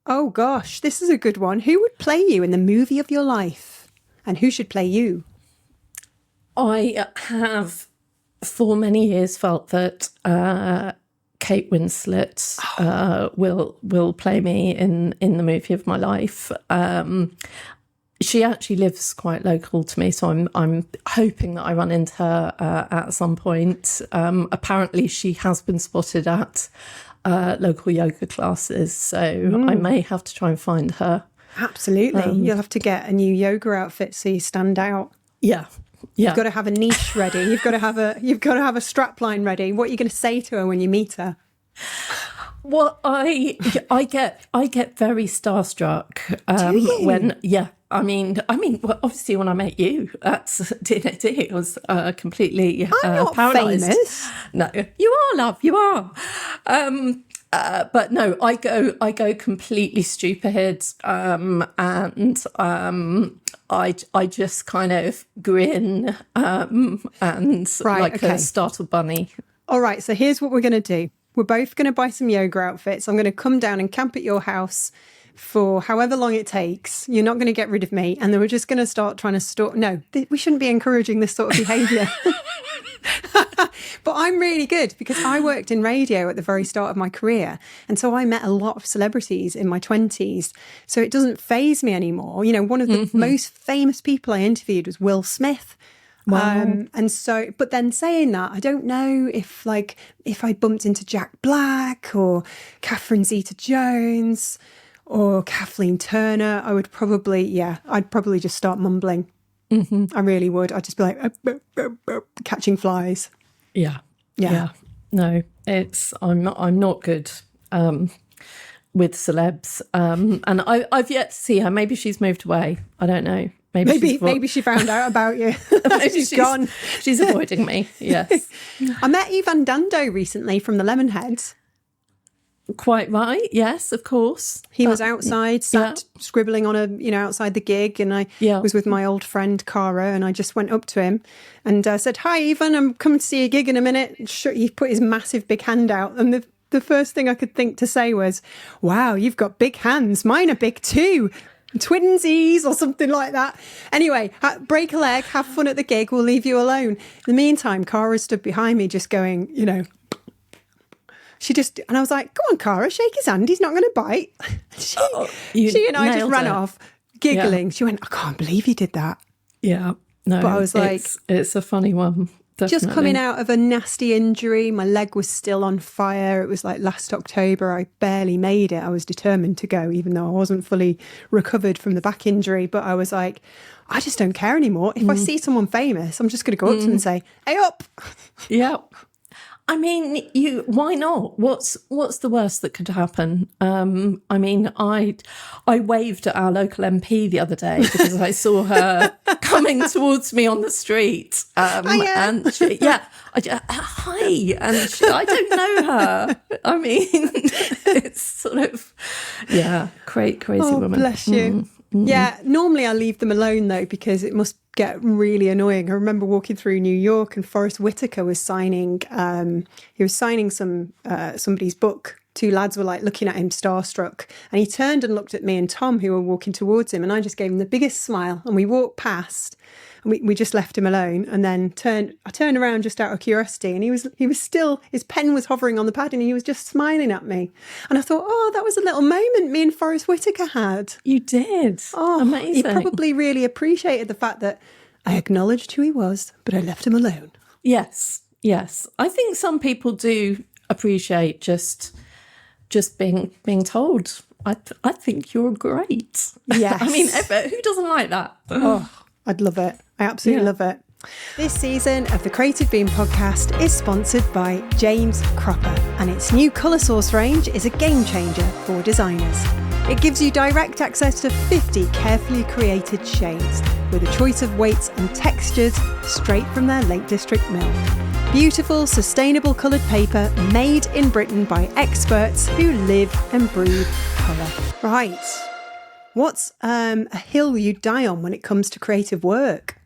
Oh, gosh, this is a good one. Who would play you in the movie of your life? And who should play you? I have for many years felt that Kate Winslet will play me in the movie of my life. She actually lives quite local to me, so I'm hoping that I run into her at some point. Apparently, she has been spotted at local yoga classes, so I may have to try and find her. Absolutely, you'll have to get a new yoga outfit so you stand out. Yeah. You've got to have a niche ready. You've got to have a strapline ready. What are you going to say to her when you meet her? Well, I get very starstruck when I mean, well, obviously when I met you at DND, it was completely I'm not paralysed. Famous. No, you are, love, you are. But no, I go completely stupid, and I just kind of grin, and like a startled bunny. All right, so here's what we're going to do. We're both going to buy some yoga outfits. I'm going to come down and camp at your house for however long it takes. You're not going to get rid of me. And then we're just going to start trying to stalk. No, we shouldn't be encouraging this sort of behaviour. But I'm really good because I worked in radio at the very start of my career. And so I met a lot of celebrities in my 20s. So it doesn't faze me anymore. You know, one of the most famous people I interviewed was Will Smith. Wow. And so, but then saying that, I don't know if I bumped into Jack Black or Catherine Zeta-Jones or Kathleen Turner, I'd probably just start mumbling. I really would. I'd just be like, catching flies. Yeah. No, I'm not good with celebs. And I've yet to see her. Maybe she's moved away. I don't know. Maybe she found out about you. Maybe she's gone. She's avoiding me. Yes. I met Ivan Dando recently from the Lemonheads. Quite right. Yes, of course. He was outside, sat scribbling on outside the gig, and I was with my old friend Cara, and I just went up to him and said, "Hi, Ivan, I'm coming to see a gig in a minute." He put his massive big hand out, and the first thing I could think to say was, "Wow, you've got big hands. Mine are big too. Twinsies," or something like that. Anyway, break a leg, have fun at the gig, we'll leave you alone. In the meantime, Cara stood behind me just going, and I was like, "Go on, Cara, shake his hand, he's not going to bite." She and I just ran off giggling. She went, "I can't believe you did that." Yeah, no, but I was like, it's a funny one. Definitely. Just coming out of a nasty injury, my leg was still on fire. It was like last October. I barely made it. I was determined to go, even though I wasn't fully recovered from the back injury. But I was like, I just don't care anymore. If I see someone famous, I'm just going to go up to them and say, "Hey up." Yeah. I mean, why not? What's the worst that could happen? I mean, I waved at our local MP the other day because I saw her coming towards me on the street. And she, hi, and I don't know her. I mean, it's sort of, crazy woman. Bless you. Yeah, normally I leave them alone though, because it must get really annoying. I remember walking through New York and Forrest Whitaker was signing, somebody's book. Two lads were like looking at him starstruck, and he turned and looked at me and Tom, who were walking towards him, and I just gave him the biggest smile, and we walked past and we just left him alone. And then I turned around just out of curiosity, and he was still, his pen was hovering on the pad and he was just smiling at me. And I thought, oh, that was a little moment me and Forrest Whitaker had. You did? Oh, amazing. He probably really appreciated the fact that I acknowledged who he was, but I left him alone. Yes. I think some people do appreciate just being told, I think you're great. Yes. I mean, who doesn't like that? Oh, I'd love it. I absolutely love it. This season of the Creative Beam podcast is sponsored by James Cropper, and its new colour source range is a game changer for designers. It gives you direct access to 50 carefully created shades with a choice of weights and textures straight from their Lake District mill. Beautiful, sustainable coloured paper made in Britain by experts who live and breathe colour. Right. What's a hill you die on when it comes to creative work?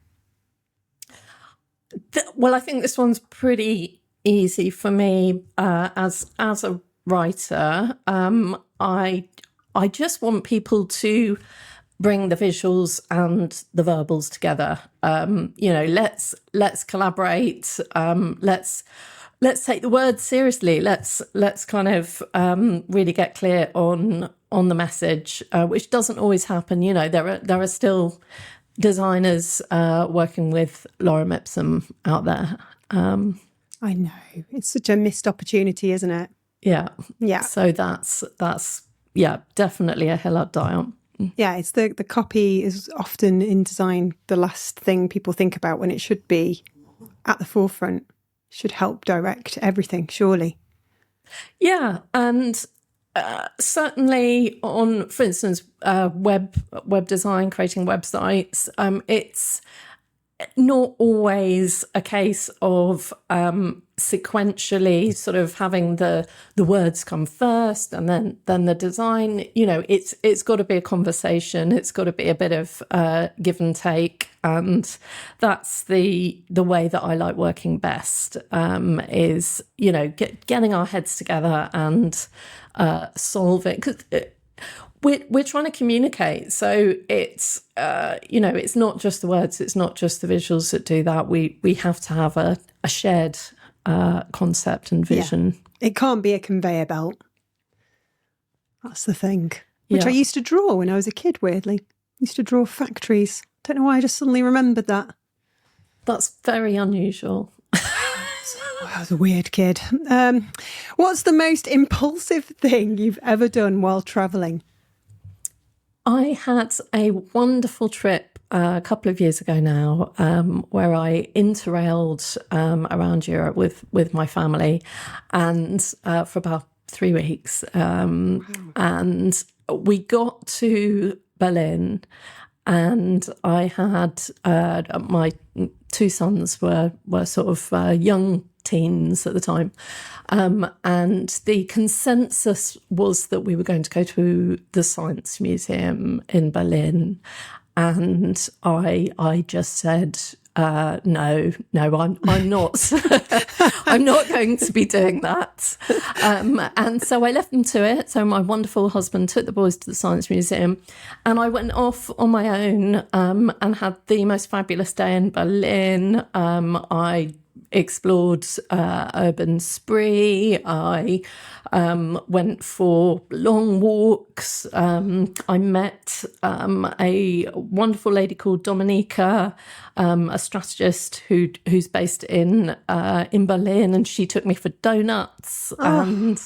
Well, I think this one's pretty easy for me as a writer. I just want people to bring the visuals and the verbals together. Let's collaborate. Let's take the words seriously. Let's kind of really get clear on the message, which doesn't always happen. There are still designers working with Lorem Ipsum out there. I know, it's such a missed opportunity, isn't it? Yeah. So that's definitely a hill I'd die on. Yeah, it's the copy is often in design the last thing people think about when it should be at the forefront. Should help direct everything, surely. Yeah, and certainly on, for instance, web design, creating websites, not always a case of sequentially sort of having the words come first and then the design. You know, it's got to be a conversation. It's got to be a bit of give and take, and that's the way that I like working best. Is, you know, getting our heads together and solving, because we're trying to communicate. So it's you know, it's not just the words, it's not just the visuals that do that. We have to have a shared concept and vision. Yeah. It can't be a conveyor belt. That's the thing. Which I used to draw when I was a kid, weirdly. I used to draw factories. Don't know why I just suddenly remembered that. That's very unusual. I was a weird kid. What's the most impulsive thing you've ever done while travelling? I had a wonderful trip a couple of years ago now, where I interrailed around Europe with my family, and for about 3 weeks. And we got to Berlin, and I had my two sons were sort of young teens at the time, and the consensus was that we were going to go to the Science Museum in Berlin, and I just said, no, I'm not. I'm not going to be doing that. And so I left them to it. So my wonderful husband took the boys to the Science Museum, and I went off on my own and had the most fabulous day in Berlin. I explored urban spree. I went for long walks. I met a wonderful lady called Dominica, a strategist who's based in Berlin, and she took me for donuts, and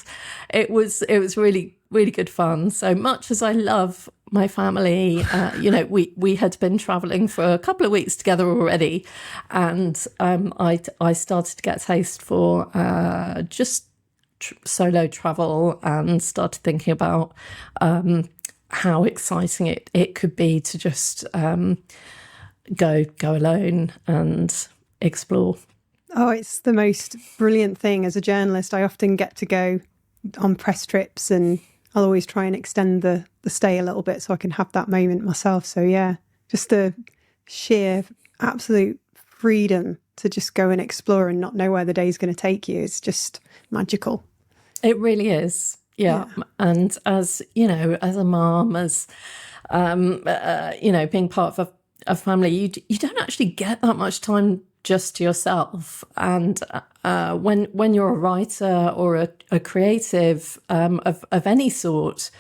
it was really, really good fun. So much as I love my family, you know, we had been travelling for a couple of weeks together already, and I started to get a taste for just solo travel, and started thinking about how exciting it could be to just go alone and explore. Oh, it's the most brilliant thing. As a journalist, I often get to go on press trips, and I'll always try and extend the stay a little bit so I can have that moment myself. So yeah, just the sheer absolute freedom to just go and explore and not know where the day's going to take you. It's just magical. It really is. Yeah. And as, you know, as a mom, as, you know, being part of a family, you don't actually get that much time just to yourself. And when you're a writer or a creative of any sort,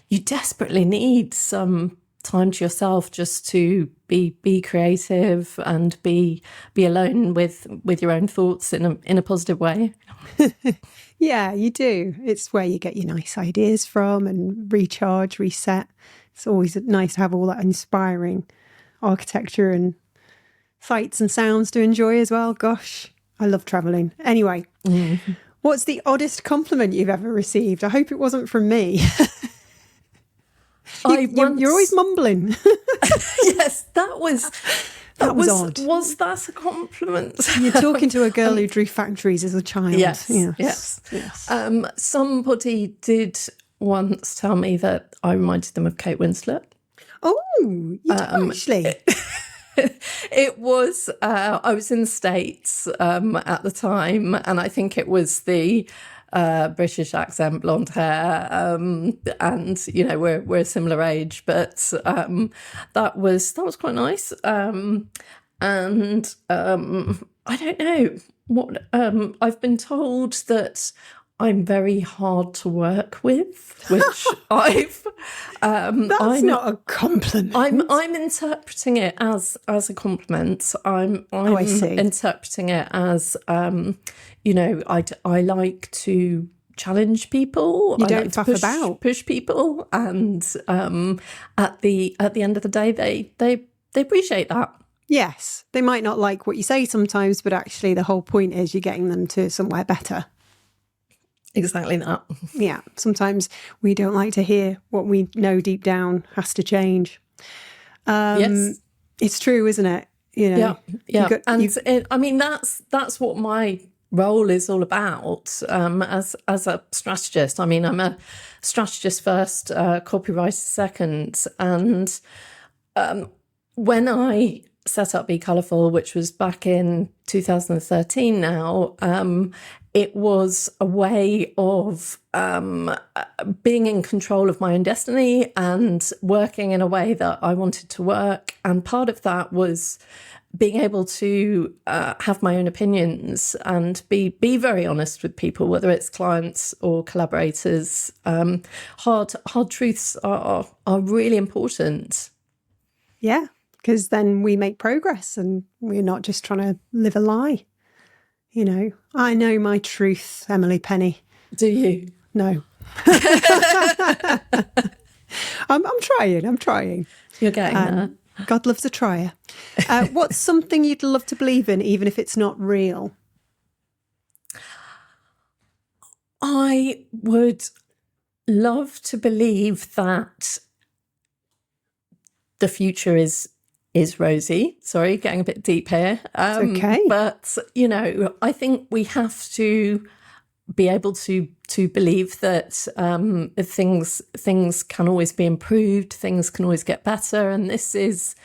you desperately need some time to yourself just to be creative and be alone with your own thoughts in a positive way. Yeah, you do. It's where you get your nice ideas from and recharge, reset. It's always nice to have all that inspiring architecture and sights and sounds to enjoy as well. Gosh, I love travelling. Anyway, What's the oddest compliment you've ever received? I hope it wasn't from me. You're always mumbling. Yes, that was odd. Was that a compliment? You're talking to a girl who drew factories as a child. Yes. Somebody did once tell me that I reminded them of Kate Winslet. Oh, you do actually. It was, I was in the States at the time, and I think it was the British accent, blonde hair, and, you know, we're a similar age, but that was quite nice. And I don't know what, I've been told that I'm very hard to work with, which That's not a compliment. I'm interpreting it as a compliment. I'm interpreting it as, you know, I like to challenge people. You don't fuck about. Push people, and at the end of the day, they appreciate that. Yes, they might not like what you say sometimes, but actually the whole point is you're getting them to somewhere better. Exactly that. Yeah, sometimes we don't like to hear what we know deep down has to change. Yes. It's true, isn't it? you know. Yeah. I mean, that's what my role is all about as a strategist. I mean, I'm a strategist first, copywriter second, and when I set up Be Colourful, which was back in 2013 now, it was a way of being in control of my own destiny and working in a way that I wanted to work. And part of that was being able to have my own opinions and be very honest with people, whether it's clients or collaborators. Hard truths are really important. Yeah, because then we make progress and we're not just trying to live a lie. You know, I know my truth, Emily Penny. Do you? No. I'm trying. You're getting there. God loves a trier. What's something you'd love to believe in, even if it's not real? I would love to believe that the future is rosy. Sorry, getting a bit deep here. Okay. But, you know, I think we have to be able to believe that things can always be improved, things can always get better. And this is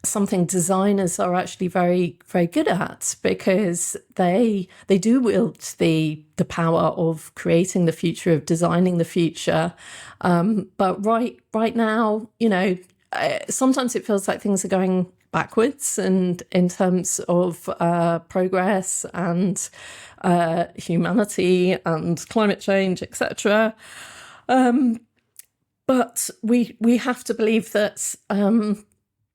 something designers are actually very, very good at, because they do wield the power of creating the future, of designing the future. But right now, you know, sometimes it feels like things are going backwards, and in terms of progress and humanity and climate change, etc. But we have to believe that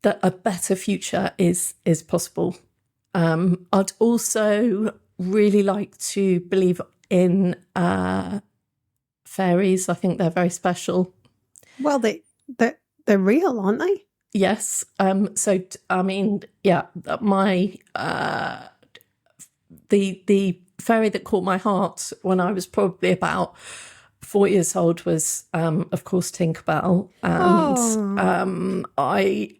that a better future is possible. I'd also really like to believe in fairies. I think they're very special. Well, they're real, aren't they? Yes. So, I mean, yeah, my the fairy that caught my heart when I was probably about 4 years old was, of course, Tinkerbell, and I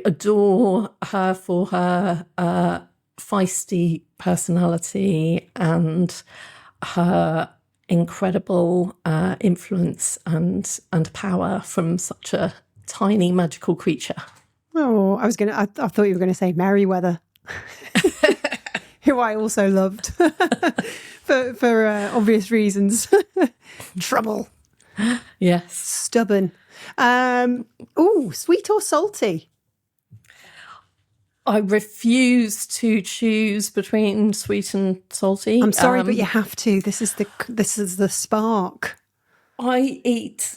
adore her for her feisty personality and her incredible influence and power from such a tiny magical creature. Oh, I thought you were going to say Merryweather, who I also loved for obvious reasons. Trouble. Yes. Stubborn. Sweet or salty? I refuse to choose between sweet and salty. I'm sorry, but you have to. This is the spark. I eat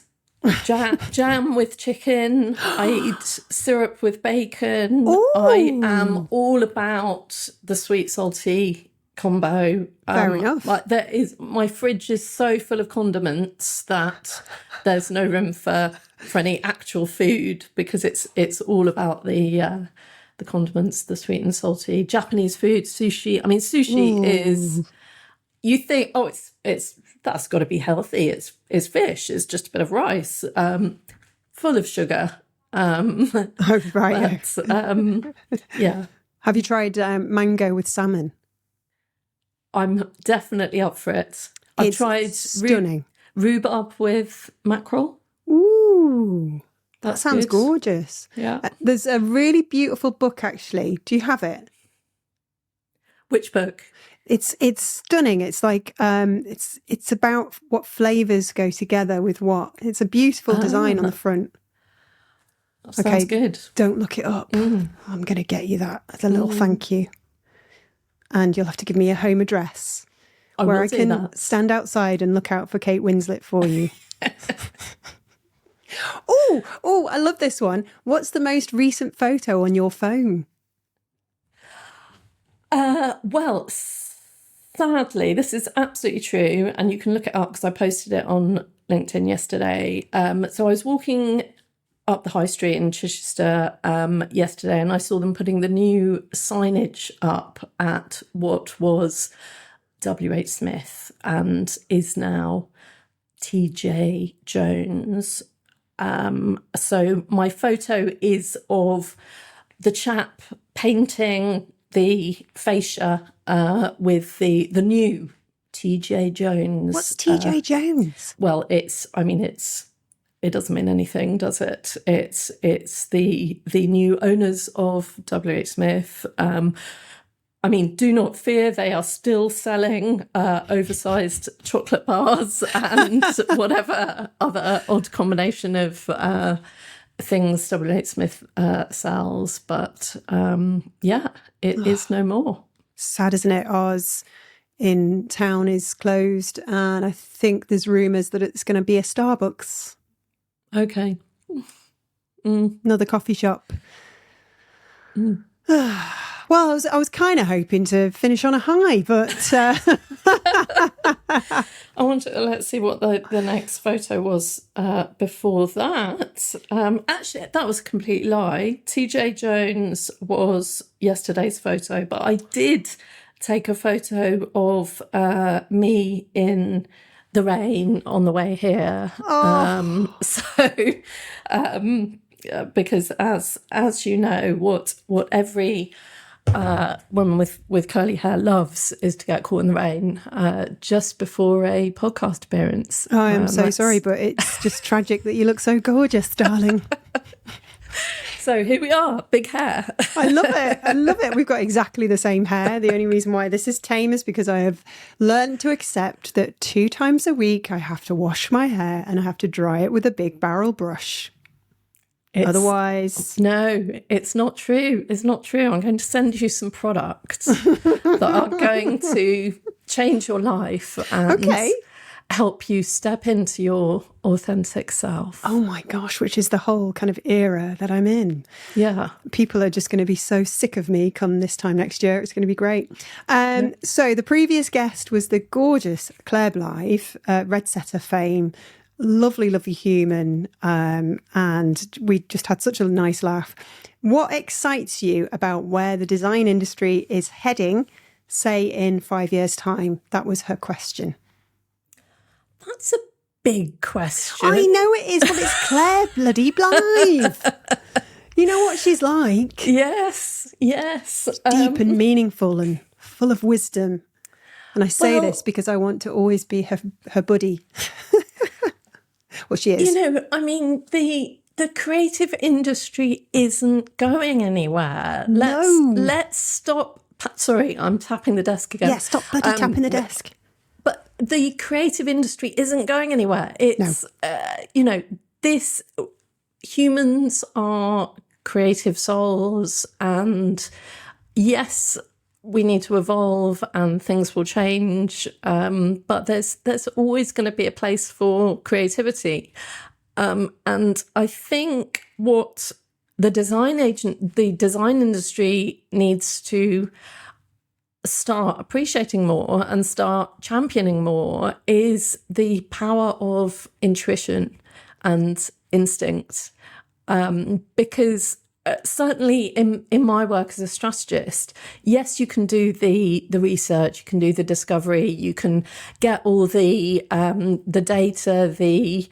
jam with chicken. I eat syrup with bacon. Ooh. I am all about the sweet salty combo. Fair enough. Like my fridge is so full of condiments that there's no room for any actual food, because it's all about the condiments, the sweet and salty. Japanese food, sushi. I mean, sushi is, you think, oh, it's that's got to be healthy. It's fish. It's just a bit of rice, full of sugar. Oh, right. But, yeah. Have you tried mango with salmon? I'm definitely up for it. I've tried stunning rhubarb with mackerel. Ooh, that sounds good. Gorgeous. Yeah. There's a really beautiful book, actually. Do you have it? Which book? It's stunning. It's like it's about what flavours go together with what. It's a beautiful design on the front. That sounds good. Don't look it up. I'm going to get you that as a little thank you. And you'll have to give me a home address where I can stand outside and look out for Kate Winslet for you. Oh, I love this one. What's the most recent photo on your phone? Well, sadly, this is absolutely true. And you can look it up because I posted it on LinkedIn yesterday. So I was walking up the high street in Chichester yesterday, and I saw them putting the new signage up at what was WH Smith and is now TJ Jones. So my photo is of the chap painting the fascia with the new T.J. Jones. What's T.J. Jones? Well, it doesn't mean anything, does it? It's the new owners of WH Smith. I mean, do not fear, they are still selling oversized chocolate bars and whatever other odd combination of things WH Smith sells. But it is no more. Sad, isn't it? Ours in town is closed, and I think there's rumours that it's going to be a Starbucks. Okay. Another coffee shop. Well, I was kind of hoping to finish on a high, but let's see what the next photo was before that. Actually, that was a complete lie. TJ Jones was yesterday's photo, but I did take a photo of me in the rain on the way here. Because as you know, what every woman with curly hair loves is to get caught in the rain just before a podcast appearance. I am so sorry, but it's just tragic that you look so gorgeous, darling. So here we are, big hair. I love it. We've got exactly the same hair. The only reason why this is tame is because I have learned to accept that 2 times a week I have to wash my hair and I have to dry it with a big barrel brush. Otherwise... No, it's not true. It's not true. I'm going to send you some products that are going to change your life and help you step into your authentic self. Oh my gosh, which is the whole kind of era that I'm in. Yeah. People are just going to be so sick of me come this time next year. It's going to be great. So the previous guest was the gorgeous Claire Blythe, Red Setter fame. Lovely, lovely human, and we just had such a nice laugh. What excites you about where the design industry is heading, say, in 5 years' time? That was her question. That's a big question. I know it is, but it's Claire bloody Blythe. You know what she's like? Yes. Deep and meaningful and full of wisdom. And I say this because I want to always be her buddy. Well, she is. You know, I mean, the creative industry isn't going anywhere. Let's stop. Sorry, I'm tapping the desk again. Yeah, stop bloody tapping the desk. But the creative industry isn't going anywhere. It's, humans are creative souls, and yes, we need to evolve and things will change, but there's always going to be a place for creativity. And I think what the design industry needs to start appreciating more and start championing more is the power of intuition and instinct. Because certainly in my work as a strategist, yes, you can do the research, you can do the discovery, you can get all the data, the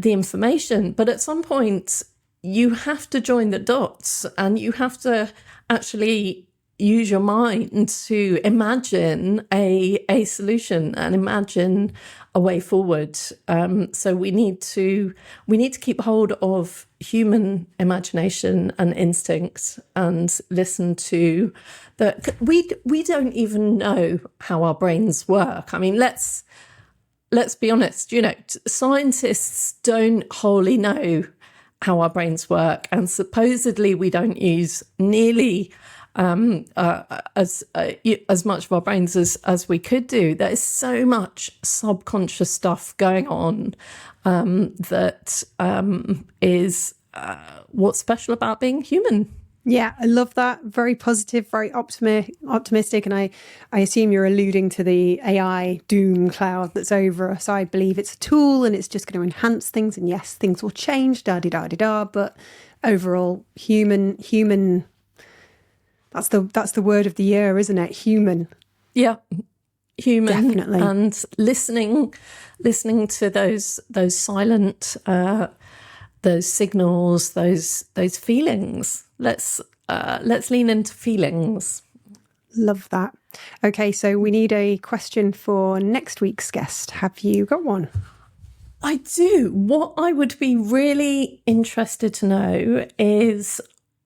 information, but at some point you have to join the dots and you have to actually use your mind to imagine a solution and imagine a way forward. So we need to keep hold of human imagination and instinct and listen to the. We don't even know how our brains work. I mean, let's be honest. You know, scientists don't wholly know how our brains work, and supposedly we don't use nearly as much of our brains as we could do. There is so much subconscious stuff going on that is what's special about being human. Yeah, I love that. Very positive, very optimistic. And I assume you're alluding to the AI doom cloud that's over us. I believe it's a tool and it's just going to enhance things. And yes, things will change, da-di-da-di-da. But overall, human. That's the word of the year, isn't it? Human. Yeah, human. Definitely. And listening to those silent those signals, those feelings. Let's lean into feelings. Love that. Okay, so we need a question for next week's guest. Have you got one? I do. What I would be really interested to know is,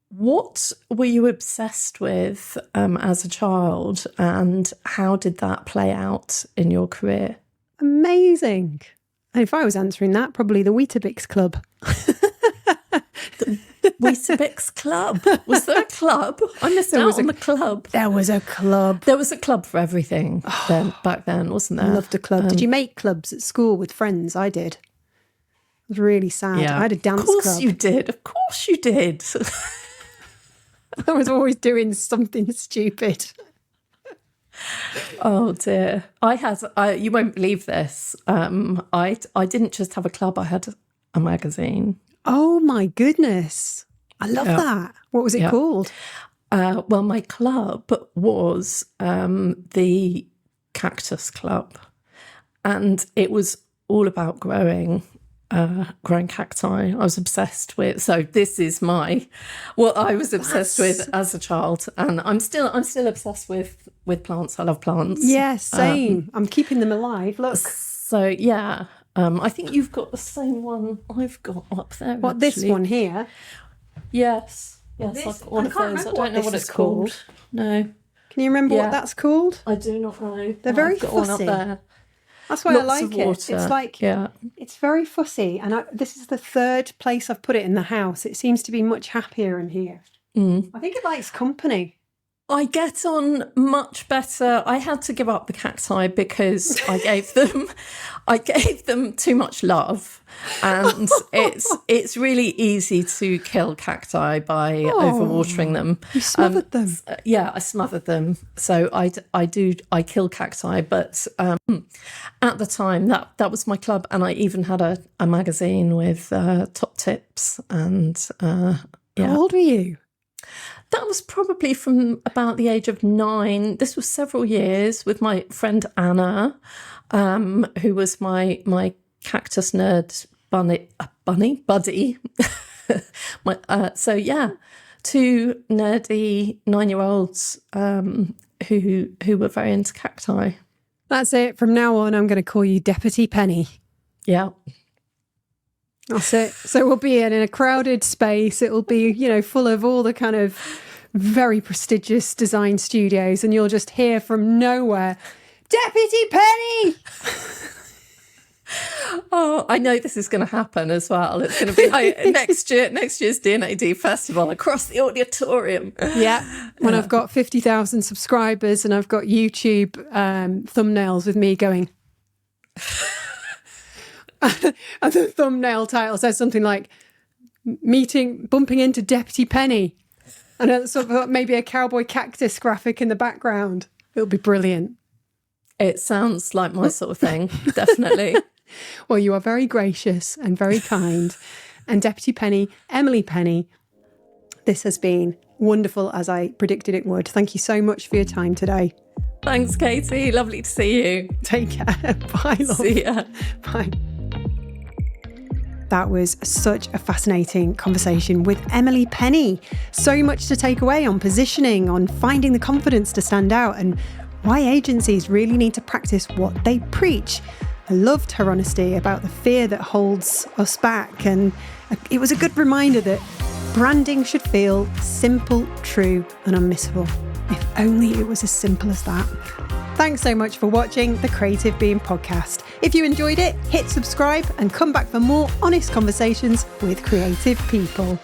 what were you obsessed with as a child, and how did that play out in your career? Amazing. And if I was answering that, probably the Weetabix Club. The Weetabix Club. Was there a club? I missed out on the club. There was a club. There was a club for everything back then, wasn't there? I loved a club. Did you make clubs at school with friends? I did. It was really sad. Yeah. I had a dance club. Of course you did. Of course you did. I was always doing something stupid. Oh dear. You won't believe this. I didn't just have a club, I had a magazine. Oh my goodness. I love that. What was it called? Well, my club was the Cactus Club, and it was all about growing cacti. I was obsessed with. So this is what I was obsessed with as a child, and I'm still obsessed with plants. I love plants. Yeah, same. I'm keeping them alive. Look. So yeah. I think you've got the same one I've got up there. What, actually. this one here? Yes, I've got one of those. I don't know what it's called. No. Can you remember what that's called? I do not know. They're very I've got fussy. one up there. That's why Lots I like of it. water. It's like, it's very fussy. And this is the third place I've put it in the house. It seems to be much happier in here. I think it likes company. I get on much better. I had to give up the cacti because I gave them too much love, and it's really easy to kill cacti by overwatering them. You smothered them. Yeah, I smothered them. So I kill cacti, but at the time that was my club, and I even had a magazine with top tips and How old were you? That was probably from about the age of 9. This was several years with my friend Anna, who was my cactus nerd buddy. So yeah, 2 nerdy 9-year-olds who were very into cacti. That's it. From now on, I'm going to call you Deputy Penny. Yeah. That's it. So we'll be in a crowded space. It'll be, full of all the kind of very prestigious design studios, and you'll just hear from nowhere, Deputy Penny! Oh, I know this is going to happen as well. It's going to be like next year's D&AD festival across the auditorium. Yeah. When I've got 50,000 subscribers and I've got YouTube thumbnails with me going... And the thumbnail title says something like bumping into Deputy Penny, and sort of maybe a cowboy cactus graphic in the background. It'll be brilliant. It sounds like my sort of thing, definitely. Well, you are very gracious and very kind. And Deputy Penny, Emily Penny, this has been wonderful, as I predicted it would. Thank you so much for your time today. Thanks, Katie. Lovely to see you. Take care. Bye, love. See ya. Bye. That was such a fascinating conversation with Emily Penny. So much to take away on positioning, on finding the confidence to stand out, and why agencies really need to practice what they preach. I loved her honesty about the fear that holds us back, and it was a good reminder that branding should feel simple, true, and unmissable. If only it was as simple as that. Thanks so much for watching the Creative Being podcast. If you enjoyed it, hit subscribe and come back for more honest conversations with creative people.